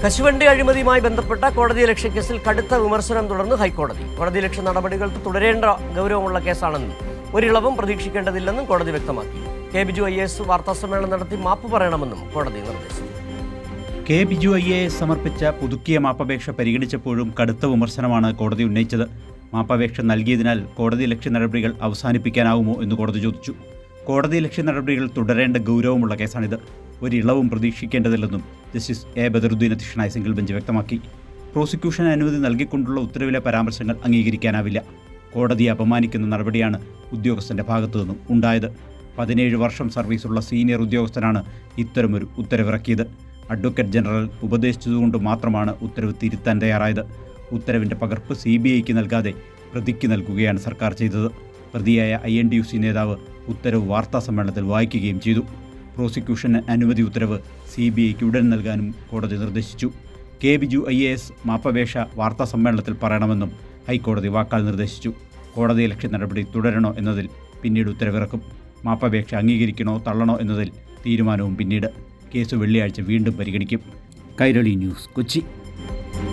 കശുവണ്ടി അഴിമതിയുമായി ബന്ധപ്പെട്ട കോടതിയലക്ഷ്യ കേസിൽ കടുത്ത വിമർശനം തുടർന്ന് ഹൈക്കോടതി. കോടതിയലക്ഷ്യ നടപടികൾ തുടരേണ്ട ഗൗരവമുള്ള കേസാണെന്നും ഒരിളവും പ്രതീക്ഷിക്കേണ്ടതില്ലെന്നും കോടതി വ്യക്തമാക്കി. കെ ബിജു IAS വാർത്താസമ്മേളനം നടത്തി മാപ്പ് പറയണമെന്നും കോടതി നിർദ്ദേശിച്ചു. കെ ബിജു IAS സമർപ്പിച്ച പുതുക്കിയ മാപ്പപേക്ഷ പരിഗണിച്ചപ്പോഴും കടുത്ത വിമർശനമാണ് കോടതി ഉന്നയിച്ചത്. മാപ്പപേക്ഷ നൽകിയതിനാൽ കോടതിയലക്ഷ്യ നടപടികൾ അവസാനിപ്പിക്കാനാവുമോ എന്ന് കോടതി ചോദിച്ചു. കോടതിയലക്ഷ്യ നടപടികൾ തുടരേണ്ട ഗൗരവമുള്ള കേസാണിത്. ഒരിളവും പ്രതീക്ഷിക്കേണ്ടതില്ലെന്നും ജസ്റ്റിസ് A. ബദറുദ്ദീൻ അധ്യക്ഷനായ സിംഗിൾ ബെഞ്ച് വ്യക്തമാക്കി. പ്രോസിക്യൂഷന് അനുമതി നൽകിക്കൊണ്ടുള്ള ഉത്തരവിലെ പരാമർശങ്ങൾ അംഗീകരിക്കാനാവില്ല. കോടതിയെ അപമാനിക്കുന്ന നടപടിയാണ് ഉദ്യോഗസ്ഥൻ്റെ ഭാഗത്തുനിന്നും ഉണ്ടായത്. 17 വർഷം സർവീസുള്ള സീനിയർ ഉദ്യോഗസ്ഥനാണ് ഇത്തരമൊരു ഉത്തരവിറക്കിയത്. അഡ്വക്കേറ്റ് ജനറൽ ഉപദേശിച്ചതുകൊണ്ട് മാത്രമാണ് ഉത്തരവ് തിരുത്താൻ തയ്യാറായത്. ഉത്തരവിൻ്റെ പകർപ്പ് CBIക്ക് നൽകാതെ പ്രതിക്ക് നൽകുകയാണ് സർക്കാർ ചെയ്തത്. പ്രതിയായ INTUC നേതാവ് ഉത്തരവ് വാർത്താസമ്മേളനത്തിൽ വായിക്കുകയും ചെയ്തു. പ്രോസിക്യൂഷന് അനുമതി ഉത്തരവ് CBIക്ക് ഉടൻ നൽകാനും കോടതി നിർദ്ദേശിച്ചു. കെ ബിജു IAS മാപ്പപേക്ഷ വാർത്താസമ്മേളനത്തിൽ പറയണമെന്നും ഹൈക്കോടതി വാക്കാൽ നിർദ്ദേശിച്ചു. കോടതിയലക്ഷ്യ നടപടി തുടരണോ എന്നതിൽ പിന്നീട് ഉത്തരവിറക്കും. മാപ്പപേക്ഷ അംഗീകരിക്കണോ തള്ളണോ എന്നതിൽ തീരുമാനവും പിന്നീട്. കേസ് വെള്ളിയാഴ്ച വീണ്ടും പരിഗണിക്കും. കൈരളി ന്യൂസ്, കൊച്ചി.